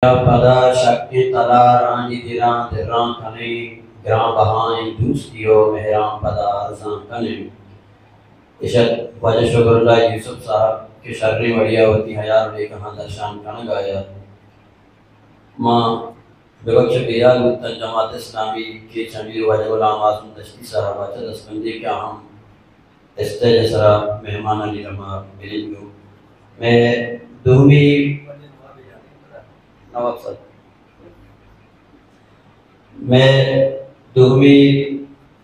پدا شکی تلا رانی دیران دران کنی گران بہائیں دوستیو مہران پدا ارزان کنی. اشد وجہ شکر اللہ یوسف صاحب کے شرری وڑیا ہوتی حیار لے کہاں درشان کنگ آیا. ماں ببخش بیال بودتن جماعت اسلامی کے چمیر وجہ غلام آزم دشتی صاحب آچہ دستمندی کیا ہم اسٹیج سرا مہمان علی رما ملنگو. میں دومی نواب صاحب میں دومی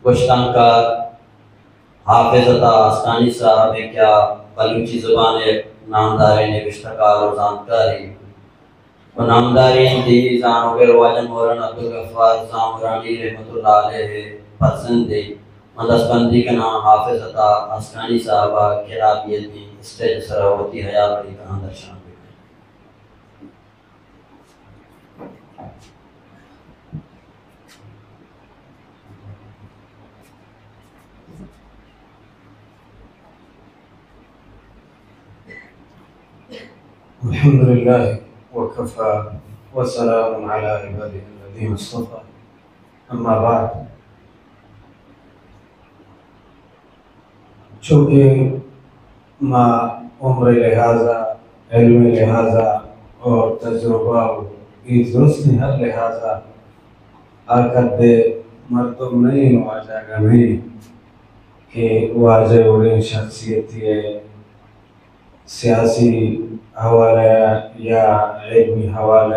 گشتان کا حافظ عطا آسکانی صاحب ہے کیا بلوچی زبان نامداری نوشتہ کار و زانکاری و نامداری دی زانوگر واجن مورن عبدالغفار زامرانی رحمت اللہ علیہ پسند دی مندس بندی کا نام حافظ عطا آسکانی صاحبہ کرابیت دی اسٹیج سرا ہوتی حیات بڑی کہاں درشان. الحمد لله وكفى وسلام على عباده الذين اصطفى اما بعد. چونکہ ما عمر لہذا علم لہذا اور تجربہ کی درست ہر لہذا آکر دے مردم نہیں واجہ گا نہیں کہ واجہ اڑیں شخصیتی ہے سیاسی حوالہ یا علمی حوالہ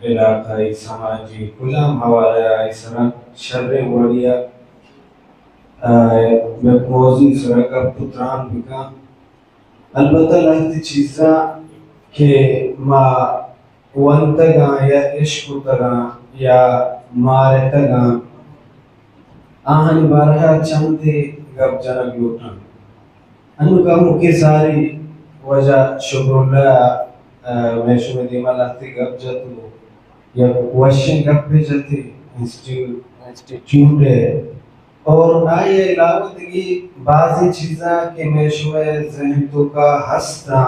علاقائی سماجی کلام حوالہ اسرا شر وڑیا موضوع سرکا پتران بکا. البتہ لہتی چیزاں کہ ما ونتگاں یا عشق تگاں یا مارتگاں آہن بارہا چندے گب جنگ لوٹاں انو کا مکی ساری وجہ شکر اللہ میں شمی دیما لہتی گب جاتو یا کوشن گب پہ جاتی انسٹیٹیوٹ ہے اور آئیے علاوہ دیگی بعضی چیزاں کہ میں شمی ذہن تو کا ہستا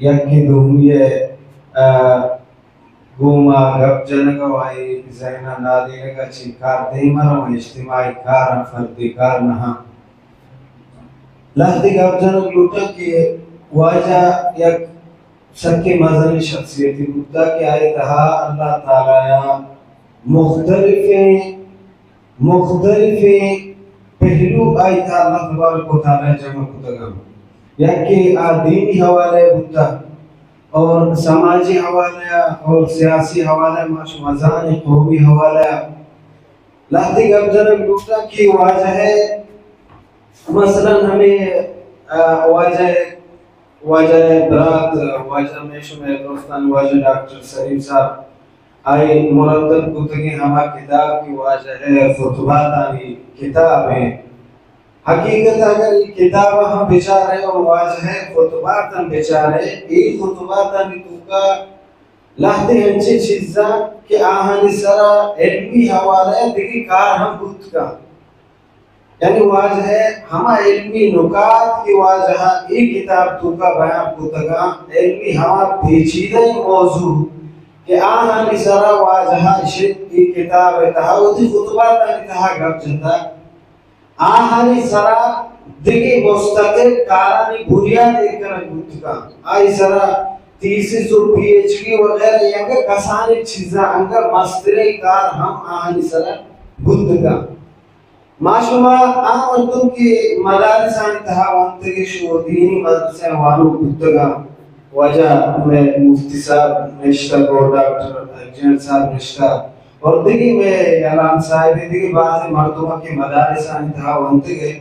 یا کہ دومیے گوما گب جنگا وائی ذہنہ نادینے کا چی کار دیما رو اجتماعی کار فردی کار نہا لہتی گب جنگ لوٹا کہ واجہ یک سکی مذہبی شخصیتی بودتا کہ آئی تہا اللہ تعالیٰ مختلف پہلو آئی تہا اللہ تبارک و تعالیٰ جمع کتگم یا کہ دینی حوالے بودتا اور سماجی حوالے اور سیاسی حوالے مزان قومی حوالے لہتی گب جنگ لوٹا کہ واجہ ہے مثلا ہمیں واجہ برات واجہ میشو میں دوستان واجہ ڈاکٹر سلیم صاحب آئی مرتب کتگی ہما کتاب کی واجہ ہے خطبات آنی کتاب ہے. حقیقت اگر یہ کتاب ہم بچارے اور واجہ ہے خطبات ہم بچارے یہ خطبات آنی تو کا لہتے ہنچے چیزاں کہ آہانی سرا علمی حوالے دیکھی کار ہم بود کا یعنی واجہ ہے ہما علمی نکات کی واجہ ایک کتاب تو کا بیان کتگا علمی ہما پیچیدہ موضوع کہ آہانی سرا واجہ ایک کتاب تہاوتی خطبات آنی تہا گب جتا آہانی سرا دیکھی مستقل کارانی بنیاد ایک کنک کتگا آئی سرا تیسیس اور پی ایچ کی وغیرہ یعنی کسانی چیزاں انگا مستری کار ہم آہانی سرا کتگا. معشوما آمدن کی مدارسانی تہا وانتگی شو دینی مدرسے وانو کتگا وجہ میں مفتی صاحب نشتہ کو ڈاکٹر جنرل صاحب نشتہ اور دیکھی میں اعلان صاحب دیکھی بعضی مردمہ کی مدارسانی تہا وانتگی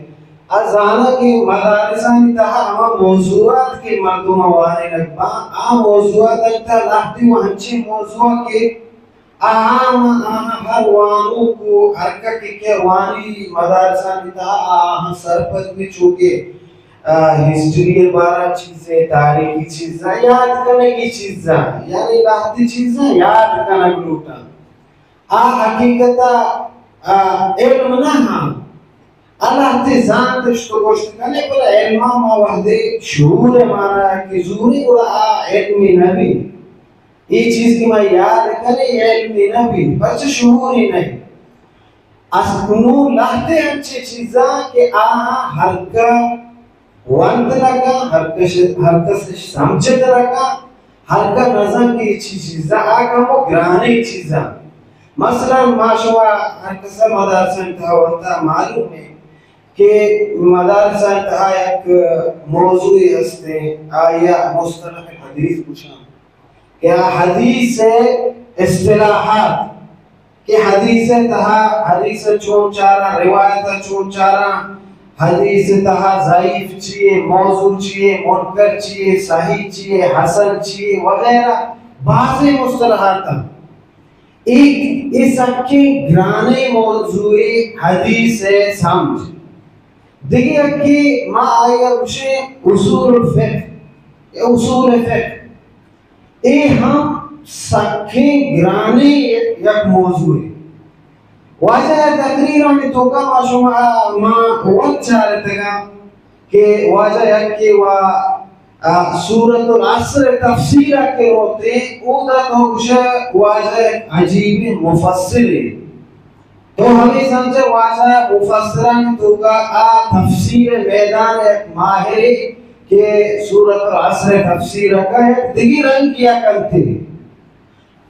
ازانا کی مدارسانی تہا اما موضوعات کی مردمہ وانے لگبا موضوعات اکتا لہتی و ہنچی موضوع کی ہر وانوں کو حرکت کے وانی مدارسانی تہا سرپت بھی چوکے ہسٹری بارہ چیزیں تاریخی چیزیں یاد کرنے کی چیزیں یعنی لاتی چیزیں یاد کرنے لوٹا حقیقتا علم نہ ہاں اللہ تی ذات تشتو گوشت کرنے پر علمہ ما وحدی شعور مانا ہے کہ زوری قرآن علمی نبی یہ چیز کی میں یاد کرے یہ علمی نبی بچ شعور ہی نہیں اسنو لہتے اچھے چیزاں کہ آہا ہلکا وانت لگا ہلکا سے سمجھت لگا ہلکا نظر کی اچھی چیزاں آگا وہ گرانے چیزاں مثلا ماشوا ہلکا مدارسہ انتہا وانتا معلوم ہے کہ مدارسہ انتہا ایک موضوعی ہستے آیا مصطلح حدیث پوچھا کہ حدیث اصطلاحات کہ حدیث تہا حدیث چون چارا روایت چون چارا حدیث تہا ضعیف چیئے موضوع چیئے منکر چیئے صحیح چیئے حسن چیئے وغیرہ بعض مصطلحات ایک اس کی گرانے موضوعی حدیث سمجھ دیکھیں کہ ما آیا اسے اصول الفقہ اصول فقہ اے ہم سکھیں گرانے یک موضوع ہے واجہ تقریروں میں تو کا ما وقت چاہتے گا کہ واجہ یک کہ سورة العصر تفسیرہ کے ہوتے اودا تو کچھ واجہ عجیب مفسر ہے تو ہمیں سمجھے واجہ مفسران تو کا تفسیر میدان ایک ماہر کہ سورة العصر تفسیرہ کا ایک دیگی رنگ کیا کرتے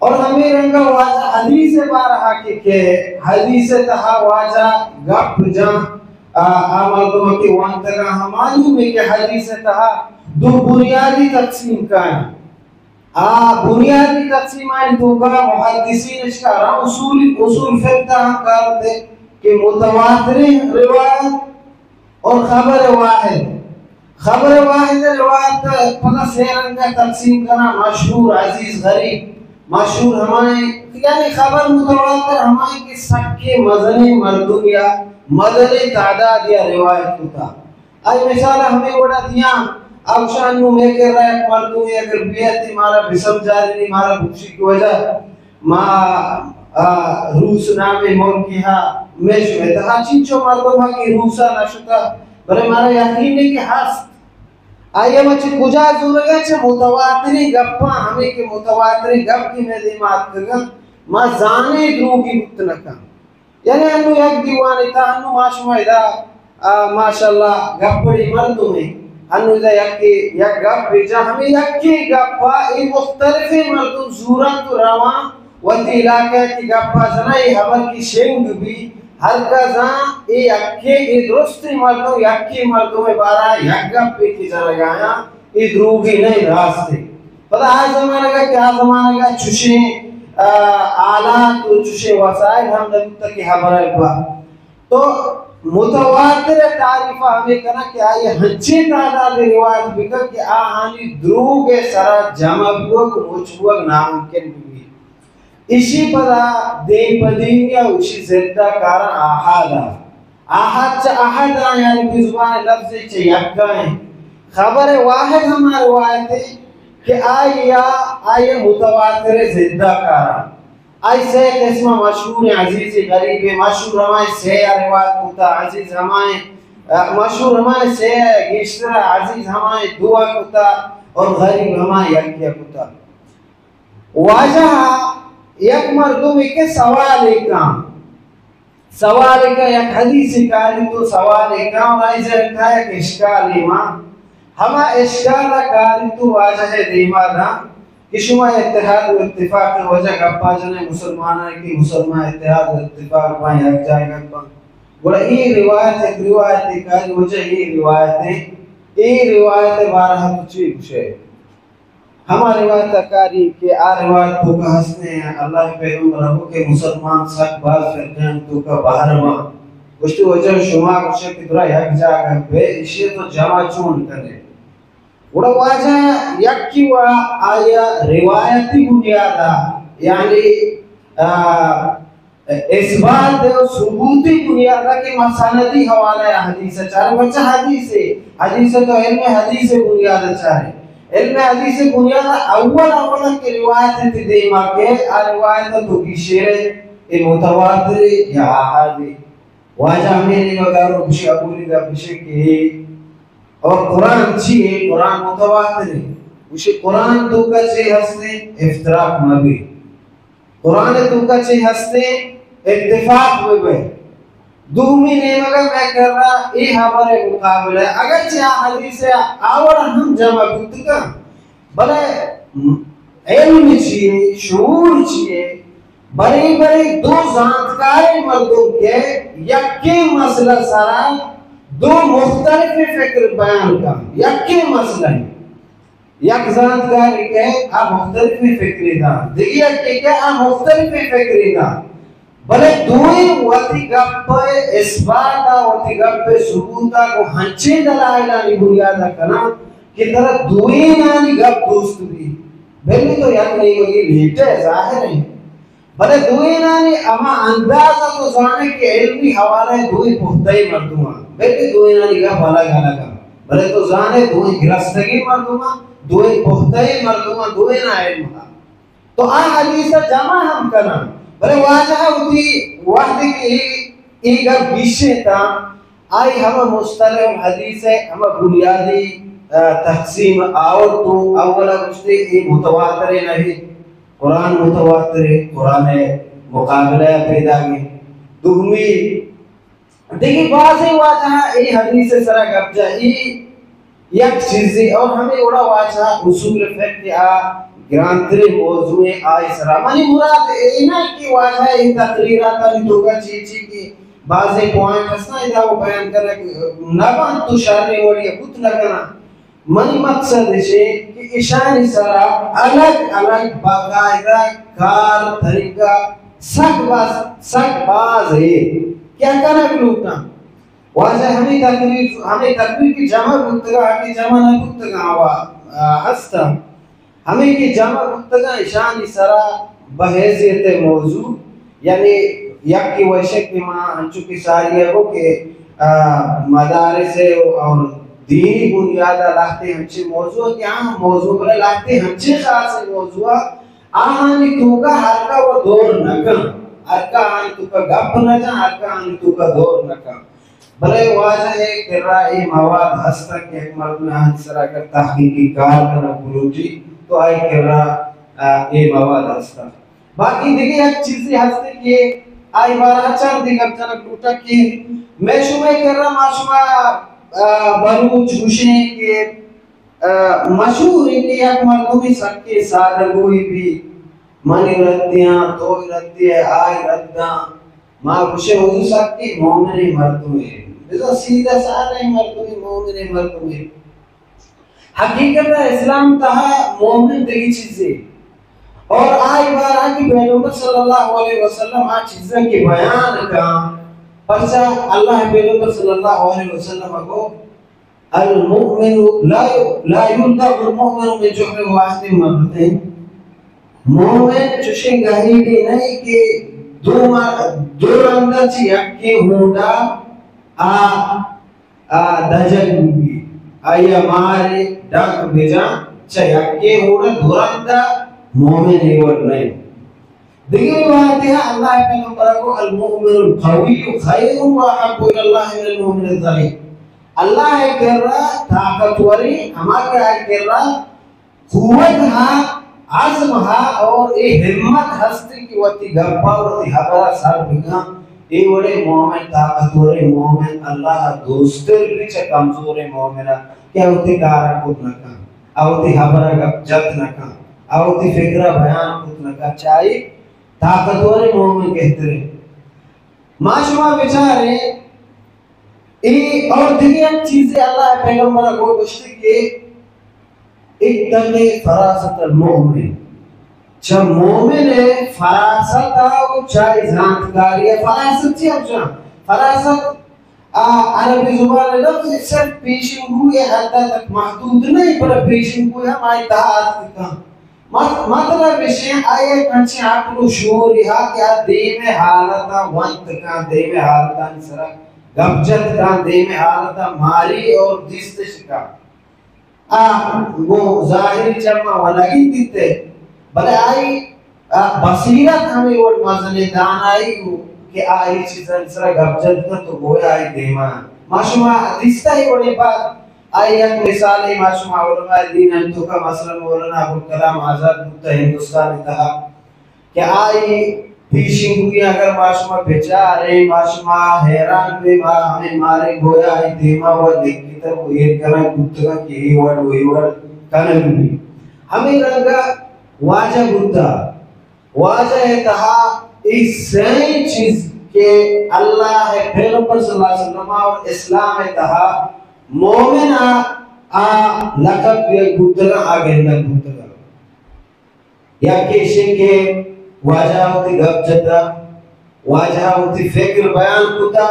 اور ہمیں رنگا واجہ حدیث بارہا کہ حدیث تہا واجہ گپ جان آمال دو کی وانتگا ہم معلوم ہے کہ حدیث تہا دو بنیادی تقسیم کا ہے بنیادی تقسیم آئیں تو کا محدثین اشکارا اصول فقہ ہم کرتے کہ متواتر روایت اور خبر واحد روایت پتہ سیرن کا تقسیم کرنا مشہور عزیز غریب مشہور ہمائیں یعنی خبر متواتر ہمائیں کہ سکے مدنی مردم یا مدنی تعداد یا روایت ہوتا آئی مثالہ ہمیں بڑا دیا اب شانو میں کہہ رہا ہے مردم یا اگر بیعتی مارا بسم جاری نہیں مارا بکشی کی وجہ ما روس نامی ملکی ہاں میں شوئے تھا چنچو مردم ہاں کی روسا نشتا بلے مارا یقین نہیں کہ ہست آئیے مچھے کجا زورگا چھے متواتری گپا ہمیں کہ متواتری گپ کی میں دیمات کرگا ما زانے درو کی بکتنکا یعنی انو یک دیوانی تھا انو ماشما ادا ماشاءاللہ گپڑی مردوں میں انو ادا یک گپ بیجا ہمیں یکی گپا ای مختلف مردوں زورا تو روان وطی علاقہ کی گپا زنا ای حبر کی شنگ بھی ہلکا زان ای اکی ای درستی مردوں یکی مردوں میں بارا یک گپ پی کی جرگایا ای دروگی نہیں راستے پتہ آج زمانہ کا کیا زمانہ کا چھوشے آلات و چھوشے وسائل ہم نبتا کی حبر اکبا تو متواتر تعریفہ ہمیں کہنا کہ آئیے ہنچے تعداد روایت بکر کہ آہانی دروگ سرا جمع بوک مجھوک ناممکن بھی اسی پدا دین پدین یا اسی زندہ کارا آہاد چا آہاد یعنی بزبان لفظ چا یکائیں خبر واحد ہمارا روایت ہے کہ آئیے متواتر زندہ کارا آئی سے قسمہ مشہور عزیز غریب مشہور ہمائے سیہ روایت کتا عزیز ہمائے مشہور ہمائے سیہ گشتر عزیز ہمائے دعا کتا اور غریب ہمائے یکیہ کتا واجہ یک مردم کے سوال کا یک حدیث کاری تو سوال کا اور ایسے رکھا ہے کہ اشکال ایمان ہما اشکال کاری تو واجہ دیما دا کہ شما اتحاد و اتفاق کی وجہ گپا جنے مسلمانہ کی مسلمان اتحاد و اتفاق پائیں یک جائے گپا بڑا یہ روایت ایک روایت کاری وجہ یہ روایت بارہ تو چوئی کچھے ہمارے روایت کاری کہ روایت تو کا حسنے ہیں اللہ پیغمبر ربو کے مسلمان ساک باز فرقین تو کا باہر ماں گوشتی وجہ شما کچھے کہ درہ یک جاگہ پہ اسے تو جمع چون کرے وڑا واجہ یکی و آیا روایتی بنیادہ یعنی اثبات و ثبوتی بنیادہ کہ مساندی حوالہ حدیث چاہے بچہ حدیث تو علم حدیث بنیادہ چاہے علم حدیث بنیادہ اول کی روایت دیما کے روایت تو کی شیر متواتر یا آحادی واجہ میری وغیرہ کچھ ابولی کا پشے کی اور قرآن چیئے قرآن متواتر ہے وشي قرآن دوكا شيء هستي افتراق مبي قرآن دوكا شيء هستي اتفاق مبي دومی نیمگا میں کر رہا ای ہمارے مقابلہ اگرچہ حدیث آورا ہم جمع گفتگا بلے علم چیئے شعور چیئے بڑی بڑی دو زانتکاری مردوں کے یکی مسئلہ سارا دو مختلف فکر بیان کا یکی مسئلہ ہے یک زانتکاری کے آپ مختلف فکری دا دیگی یکی کہ آپ مختلف فکری دا بلے دوئی واتی گپ اثباتا واتی گپ ثبوتا کو ہنچے دلائلانی بنیادہ کنا کہ طرح دوئی نانی گپ دوست بھی بلی تو یک نہیں ہوگی لیٹے ظاہر ہے بلے دوئی نانی اما اندازہ تو زانے کے علمی حوالے دوئی پختائی مردوما بلی دوئی نانی گپ الگ الگ بلے تو زانے دوئی گرستگی مردوما دوئی پختائی مردوما دوئی نا علم تو آن حدیثہ جمع ہم کنا بلے واجہ ہوتی وحدی کی ایک بیشے تا آئی ہم مصطلح حدیث ہے ہم بنیادی تقسیم آور تو اولا مجھتے ای متواتر نہیں قرآن متواتر قرآن مقابلہ پیدا گئی دومی دیکھیں بعضی واجہ ای حدیث سرہ گب جا ای یک چیزی اور ہمیں اڑا واجہ اصول فقہ گرانتری موضوع آئی سرامانی مراد اینا کی واجہ ان تقریرات آنی توگا چیچی کی بعضی پوائنٹ اسنا ادھا وہ بیان کرنے نبان تو شارے وڑی کت نکنا منی مقصد ہے کہ اشانی سرا الگ الگ باقاعدہ کار طریقہ سک باز ہے کیا کرنا لوٹنا واجہ ہمیں تقریر کی جمع گفتگا کی جمع نہ گفتگا ہوا ہستا ہمیں کی جمع گفتگا اشانی سرا بحیثیت موضوع یعنی یک کی وشک کی ماں ہنچو کی ساری ہے وہ کہ مدارس اور دینی بنیادہ لاتے ہنچے موضوع کیا ہم موضوع بلے لاتے ہنچے خاص موضوع آہانی تو کا حرکہ وہ دور نکن حرکہ آنی تو کا گپ نہ جا حرکہ آنی تو کا دور نکن بلے واجہ ہے کہ رائے مواد ہستا کہ ایک مرد میں آنی سرا کر تحقیقی کار کرنا بلوٹی تو آئی کہ رائے مواد ہستا باقی دیکھیں ایک چیزی ہستے کہ آئی بارہ چار دیگر جنک لوٹا کہ میں شمع کر رہا معشومہ بلوچ گوشنے کے مشہور ہے کہ یک مردمی سکے سادگوئی بھی منی ردیاں توئی ردیاں آئی ردیاں ماں گوشے ہوئی سکے مومن مردمی جیسا سیدھا سارے مردمی مومن مردمی حقیقت اسلام تہا مومن دیگی چیزیں اور آئی بارہ کی پیغمبر صلی اللہ علیہ وسلم آج چیزیں کی بیان کا پرچہ اللہ پیغمبر صلی اللہ علیہ وسلم کو المؤمن لا يلدغ المؤمن من جحر واحد مرتين مومن چشے گہری نہیں کہ دو اندر چی یکی ہونڈا دجل بھی آیا مارے ڈاک بھیجا چا یکی ہونڈا دو اندر مومن ایوٹ نہیں دیگر بات ہے اللہ پیغمبر کو المؤمن القوی خیر واحب الى اللہ من المؤمن الضعیف اللہ ہے کہہ رہا طاقتوری ہما کیا ہے کہہ رہا قوت ہاں عزم ہاں اور اے ہمت ہستی کی وقتی گھپا وقتی حبرہ سر بگا اے وڑے مومن طاقتوری مومن اللہ دوستر بیچے کمزور مومنہ کیا ہوتی کارا کود نکا آوتی حبرہ گپ جت نکا آوتی فکرہ بیان کود نکا چاہی طاقتوری مومن کہتے رہے معاشمہ بیچارے اور دیگر چیزیں اللہ پیغمبر کو گوشتے کہ اتقی فراست المؤمن چا مومن ہے فراست آو چاہی زانتکاری ہے فراست چی اب جان فراست عربی زبان لفظ صرف پیشن ہوئے حدہ تک محدود نہیں پر پیشن ہوئے ہم آئی تحاد کا مطلب اشیاء آئے کنچے عقل و شعور یہاں کیا دیم حالتا وانت کا دیم حالتا نسرہ گبجت کا دیم حالتا ماری اور دستش کا وہ ظاہری چمہ ونگی دیتے بلے آئی بصیرت ہمیں وہ مزن دان آئی کہ آئی چیزیں سرہ گبجت کا تو گویا آئی دیمان ماشمہ دستا ہی وڑی بات آیت مثال معصوم علماء دین انتو کا مثلا مولانا ابوالکلام آزاد بودتا ہندوستان تہا کہ آئی پیشنگ ہوئی اگر معصومہ بیچارے معصومہ حیران بھی ہمیں مارے گویا آئی دیما ہوا دیکھتی تھا وہ یہ کرنا بودتا کہ ہی وڑ کنے بھی ہمیں رنگا واجہ بودتا واجہ ہے تہا اس سین چیز کہ اللہ ہے پیغمبر صلی اللہ علیہ وسلم اور اسلام ہے تہا مومن لقب بودتا آگے اندر بودتا یا کیشے کے واجہ ہوتی گپ جتا واجہ ہوتی فکر بیان کتا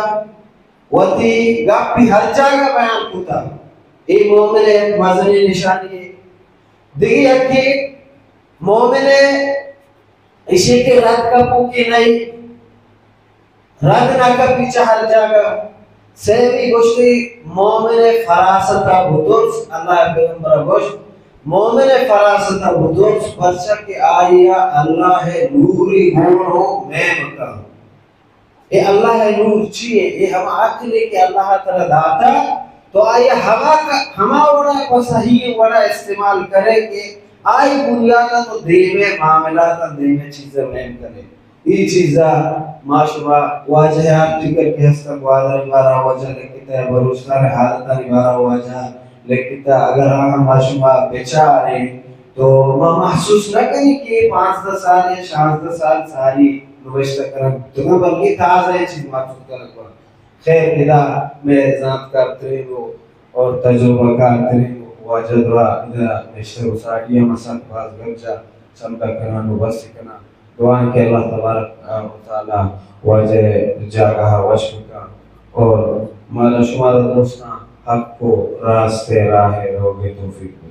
ہوتی گپ بھی ہر جگہ بیان کتا ای مومن ایک مذہنی نشانی ہے دیکھیں یکی مومن اسے کے رد کا پوکی نہیں رد نہ کا پیچھا ہر جگہ سیمی گوشتی مومن فراستا بدرس اللہ پیغمبر گوشت مومن فراستا بدرس پرچہ کہ آیا اللہ ہے نوری گونو میں مکہ اے اللہ ہے نور چیئے یہ ہم عقلے کہ اللہ تعالی داتا تو آیا ہما وڑا کو صحیح وڑا استعمال کرے کہ آئی بنیادہ تو دیوے معاملات دیوے چیزیں مہم کرے یہ چیزہ معاشبہ واجہ آپ ذکر کے حس تک واضح بارا واجہ لکھتا ہے بروشتار حالتہ بارا واجہ لکھتا اگر ہم معاشبہ بیچارے تو میں محسوس نہ کریں کہ 15 سال یا 16 سال ساری نوشتہ کریں تو بلکہ تازہ ہے چیز محسوس کرنے کو خیر ادا میں ذات کرتے ہو اور تجربہ کرتے ہو واجہ دعا ادا نشتر و ساڑیہ مساق باز گرجا سمتا کرنا نوبس کرنا دعائیں کہ اللہ تبارک و تعالی واجہ جاگہ وشک کا اور مالا شمارا دوستان حق کو راستے راہ روگے توفیق